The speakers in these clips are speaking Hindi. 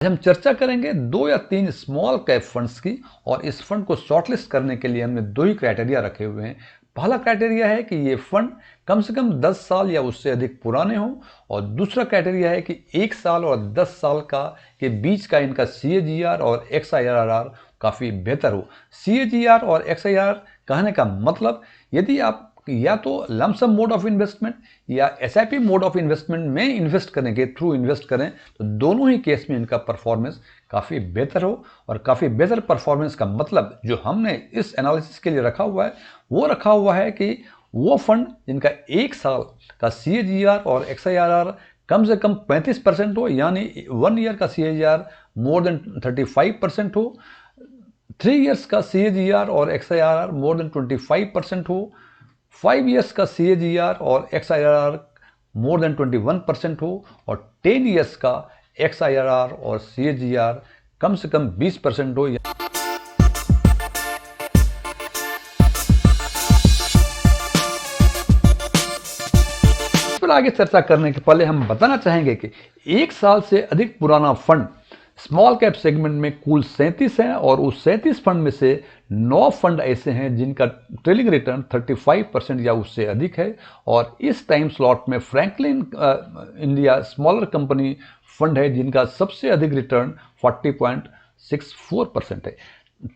हम चर्चा करेंगे 2 या 3 स्मॉल कैप फंड्स की। और इस फंड को शॉर्टलिस्ट करने के लिए हमने 2 ही क्राइटेरिया रखे हुए हैं। पहला क्राइटेरिया है कि ये फंड कम से कम 10 साल या उससे अधिक पुराने हों, और दूसरा क्राइटेरिया है कि 1 साल और 10 साल का के बीच का इनका CAGR और XIRR काफ़ी बेहतर हो। CAGR और XIRR कहने का मतलब, यदि आप या तो लमसम मोड ऑफ इन्वेस्टमेंट या SIP मोड ऑफ इन्वेस्टमेंट में इन्वेस्ट करेंगे, थ्रू इन्वेस्ट करें, तो दोनों ही केस में इनका परफॉर्मेंस काफ़ी बेहतर हो। और काफ़ी बेहतर परफॉर्मेंस का मतलब जो हमने इस एनालिसिस के लिए रखा हुआ है, वो रखा हुआ है कि वो फंड जिनका 1 साल का CAGR और XIRR कम से कम 35% हो, यानी 1 ईयर का CAGR मोर देन 35% हो, 3 इयर्स का CAGR और XIRR मोर देन 25% हो, 5 इयर्स का CAGR और XIRR मोर देन 21% हो, और 10 इयर्स का XIRR और CAGR कम से कम 20% हो। इस पर आगे चर्चा करने के पहले हम बताना चाहेंगे कि 1 साल से अधिक पुराना फंड स्मॉल कैप सेगमेंट में कुल 37 हैं, और उस 37 फंड में से 9 फंड ऐसे हैं जिनका ट्रेलिंग रिटर्न 35% या उससे अधिक है। और इस टाइम स्लॉट में Franklin India smaller company fund है जिनका सबसे अधिक रिटर्न 40.64% है।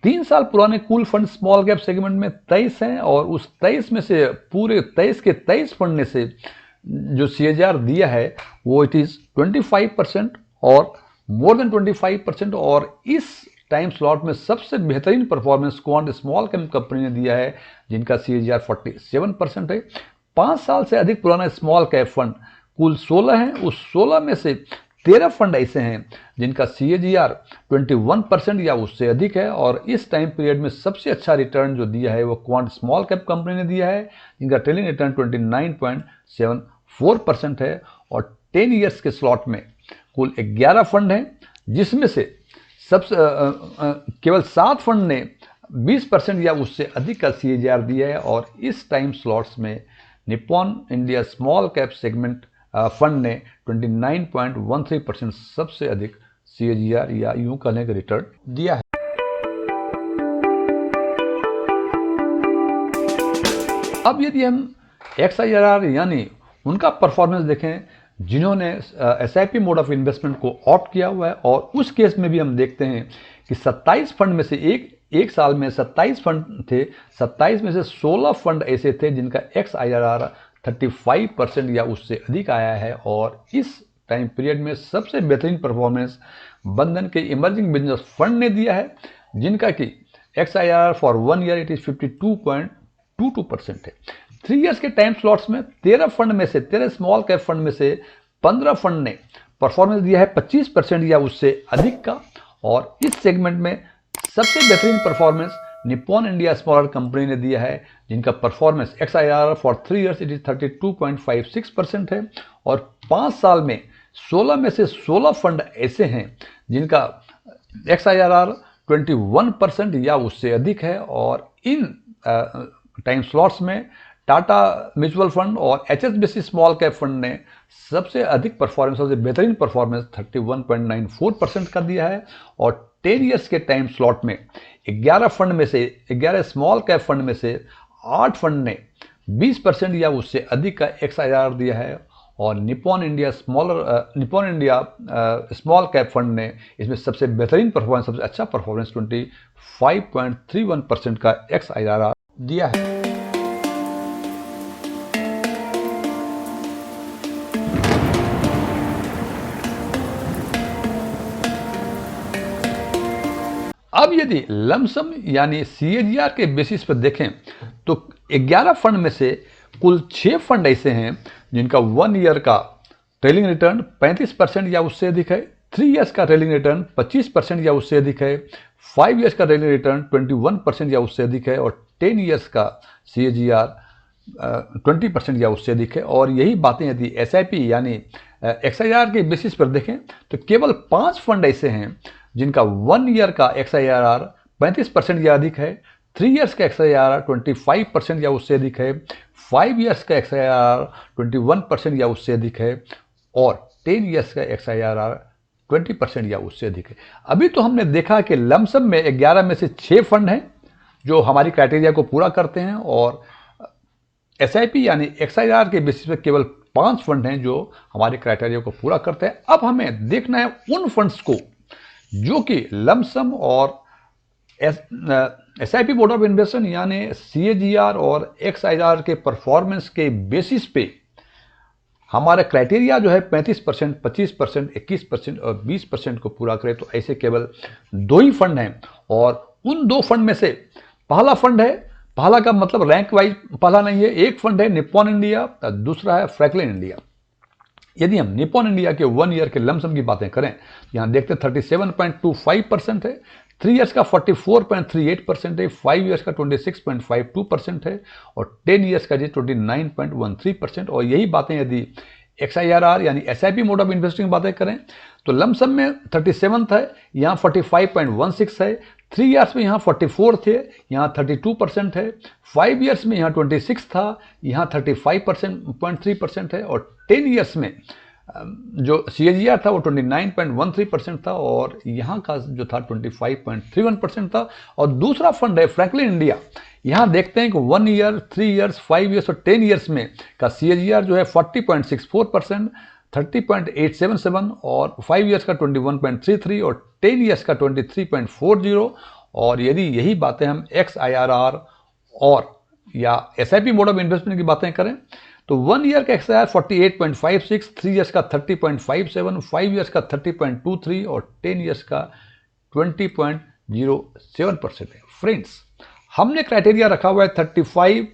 3 साल पुराने कुल फंड स्मॉल कैप सेगमेंट में 23 हैं, और उस 23 में से पूरे 23 के 23 फंड में से जो CAGR दिया है वो इट इज़ 25% और मोर देन 25%। और इस टाइम स्लॉट में सबसे बेहतरीन performance quant small cap company ने दिया है जिनका CAGR 47% है। 5 साल से अधिक पुराना स्मॉल कैप फंड कुल 16 हैं, उस 16 में से 13 फंड ऐसे हैं जिनका CAGR 21% या उससे अधिक है। और इस टाइम पीरियड में सबसे अच्छा रिटर्न जो दिया है वो क्वांट स्मॉल कैप कंपनी ने दिया है जिनका ट्रेलिंग रिटर्न 29.74% है। और 10 इयर्स के स्लॉट में कुल 11 फंड हैं, जिसमें से सबसे केवल 7 फंड ने 20% या उससे अधिक का CAGR दिया है। और इस टाइम स्लॉट्स में Nippon India small cap segment fund ने 29.13% सबसे अधिक CAGR या यूं कहने का रिटर्न दिया है। अब यदि हम XIRR यानी उनका परफॉर्मेंस देखें जिन्होंने SIP मोड ऑफ इन्वेस्टमेंट को ऑप्ट किया हुआ है, और उस केस में भी हम देखते हैं कि 27 फंड में से एक साल में 27 फंड थे, 27 में से 16 फंड ऐसे थे जिनका XIRR 35% या उससे अधिक आया है। और इस टाइम पीरियड में सबसे बेहतरीन परफॉर्मेंस बंधन के इमर्जिंग बिजनेस फंड ने दिया है जिनका कि XIRR for 1 year it is 52.22% है। 3 इयर्स के टाइम स्लॉट्स में 13 फंड में से 13 स्मॉल कैप फंड में से 15 फंड ने परफॉर्मेंस दिया है 25% या उससे अधिक का। और इस सेगमेंट में सबसे बेहतरीन performance Nippon India smaller company ने दिया है जिनका performance XIRR for 3 years it is 32.56% है। और 5 साल में 16 में से 16 फंड ऐसे हैं जिनका XIRR 21% या उससे अधिक है। और इन टाइम स्लॉट्स में टाटा म्यूचुअल फंड और HSBC स्मॉल कैप फंड ने सबसे अधिक परफॉर्मेंस, सबसे बेहतरीन परफॉर्मेंस 31.94% का दिया है। और 10 इयर्स के टाइम स्लॉट में 11 फंड में से 11 स्मॉल कैप फंड में से 8 फंड ने 20% या उससे अधिक का XIRR दिया है। और Nippon India small cap fund ने इसमें सबसे बेहतरीन परफॉर्मेंस, सबसे अच्छा परफॉर्मेंस 25.31% का XIRR दिया है। अब यदि लमसम यानी CAGR के बेसिस पर देखें तो 11 फंड में से कुल 6 फंड ऐसे हैं जिनका 1 ईयर का ट्रेलिंग रिटर्न 35% या उससे अधिक है, 3 इयर्स का ट्रेलिंग रिटर्न 25% या उससे अधिक है, 5 इयर्स का ट्रेलिंग रिटर्न 21% या उससे अधिक है, और 10 इयर्स का CAGR 20% या उससे अधिक है। और यही बातें यदि SIP यानी XIRR के बेसिस पर देखें तो केवल 5 फंड ऐसे हैं जिनका 1 ईयर का XIRR 35% या अधिक है, 3 इयर्स का XIRR 25% या उससे अधिक है, 5 इयर्स का XIRR 21% या उससे अधिक है, और 10 इयर्स का XIRR 20% या उससे अधिक है। अभी तो हमने देखा कि लमसम में 11 में से 6 फंड हैं जो हमारी क्राइटेरिया को पूरा करते हैं, और एसआईपी यानी एक्सआईआर के बेसिस पे केवल 5 फंड हैं जो हमारे क्राइटेरिया को पूरा करते हैं। अब हमें देखना है उन फंड्स को जो कि लमसम और एसआईपी बोर्ड ऑफ इन्वेस्टमेंट यानी सीएजीआर और एक्सआईआर के परफॉर्मेंस के बेसिस पे हमारा क्राइटेरिया जो है 35%, 25%, 21% और 20% को पूरा करे। तो ऐसे केवल 2 ही फंड हैं, और उन 2 फंड में से पहला फंड है, पहला का मतलब रैंक वाइज पहला नहीं है, एक फंड है निप्पॉन इंडिया, दूसरा है फ्रैंकलिन इंडिया। यदि हम निप्पॉन इंडिया के 1 ईयर के लमसम की बातें करें, यहाँ देखते 37.25% है, 3 ईयर्स का 44.38% है, 5 ईयर्स का 26.52% है, और 10 ईयर्स का जी 29.13%। और यही बातें यदि एक्सआईआरआर यानी एसआईपी मोड ऑफ इन्वेस्टिंग बातें करें तो लमसम में 37th है, यहाँ 45.16 है, 3 ईयर्स में यहाँ 44 थे, यहाँ 32% है, 5 ईयर्स में यहाँ 26 था, यहाँ 35.3% है, और 10 ईयर्स में जो सीएजीआर था वो 29.13% था, और यहाँ का जो था 25.31% था। और दूसरा फंड है फ्रैंकलिन इंडिया। यहाँ देखते हैं कि 1 ईयर, 3 ईयर्स, 5 ईयर्स और 10 ईयर्स में का सीएजीआर जो है 40.64%, 30.877 और 5 ईयर्स का 21.33 और 10 ईयर्स का 23.40। और यदि यही बातें हम एक्सआईआरआर और या एसआईपी मोड ऑफ इन्वेस्टमेंट की बातें करें तो 1 ईयर का एक्सआईआर 48.56, 3 ईयर्स का 30.57, 5 ईयर्स का 30.23 और 10 ईयर्स का 20.07% है। फ्रेंड्स, हमने क्राइटेरिया रखा हुआ है 35,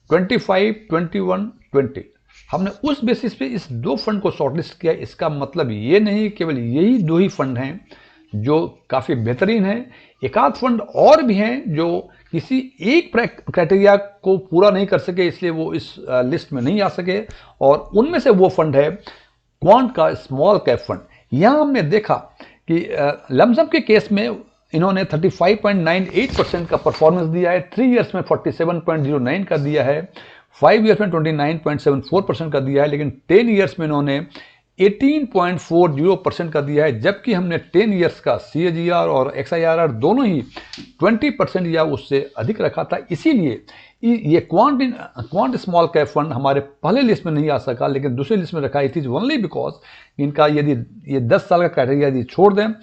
25, 21, 20। हमने उस बेसिस पे इस 2 फंड को शॉर्टलिस्ट किया। इसका मतलब ये नहीं केवल यही 2 ही फंड हैं जो काफ़ी बेहतरीन हैं, एक आध फंड और भी हैं जो किसी एक क्राइटेरिया को पूरा नहीं कर सके, इसलिए वो इस लिस्ट में नहीं आ सके, और उनमें से वो फंड है क्वांट का स्मॉल कैप फंड। यहाँ हमने देखा कि लमसम के केस में इन्होंने 35.98% का परफॉर्मेंस दिया है, 3 ईयर्स में 47.09 का दिया है, 5 ईयर्स में 29.74% का दिया है, लेकिन 10 ईयर्स में इन्होंने 18.40% का दिया है, जबकि हमने 10 ईयर्स का सीएजीआर और एक्सआईआरआर दोनों ही 20% या उससे अधिक रखा था। इसीलिए ये क्वांट स्मॉल कैप फंड हमारे पहले लिस्ट में नहीं आ सका, लेकिन दूसरे लिस्ट में रखा। इट इज ओनली बिकॉज इनका यदि ये 10 साल का क्राइटेरिया यदि छोड़ दें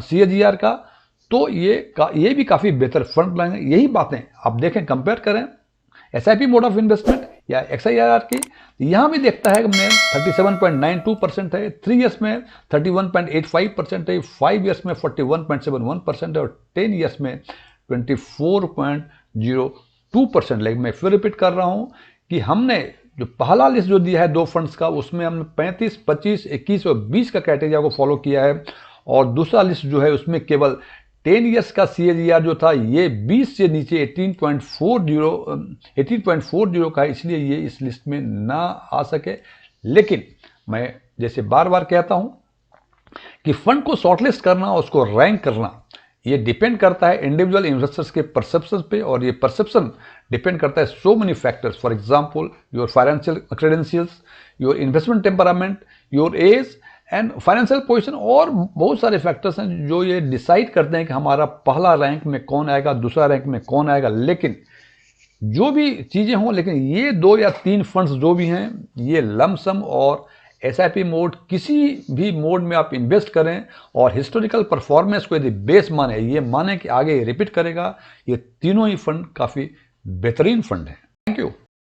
सीएजीआर का तो ये भी काफ़ी बेहतर फंड लाएंगे। यही बातें आप देखें, कंपेयर करें एसआईपी मोड ऑफ इन्वेस्टमेंट या एक्सआईआरआर की, यहाँ भी देखता है कि मैं 37.92% है, 3 ईयर्स में 31.85% है, 5 ईयर्स में 41.71% है, और 10 ईयर्स में 24.02%। लेकिन मैं फिर रिपीट कर रहा हूँ कि हमने जो पहला लिस्ट जो दिया है 2 फंड्स का, उसमें हमने 35, 25, 21 और 20 का क्राइटेरिया को फॉलो किया है, और दूसरा लिस्ट जो है उसमें केवल 10 ईयर्स का सीएजीआर जो था ये 20 से नीचे 18.40 का है, इसलिए ये इस लिस्ट में ना आ सके। लेकिन मैं जैसे बार बार कहता हूं कि फंड को शॉर्टलिस्ट करना और उसको रैंक करना ये डिपेंड करता है इंडिविजुअल इन्वेस्टर्स के परसेप्शन पे, और ये परसेप्शन डिपेंड करता है so many factors. For example your financial credentials, your investment temperament, your age and financial position, और बहुत सारे फैक्टर्स हैं जो ये डिसाइड करते हैं कि हमारा पहला रैंक में कौन आएगा, दूसरा रैंक में कौन आएगा। लेकिन जो भी चीज़ें हों, लेकिन ये 2 या 3 फंड्स जो भी हैं, ये लमसम और एसआईपी मोड, किसी भी मोड में आप इन्वेस्ट करें और हिस्टोरिकल परफॉर्मेंस को यदि बेस माने, ये माने कि आगे रिपीट करेगा, ये तीनों ही फंड काफ़ी बेहतरीन फंड हैं।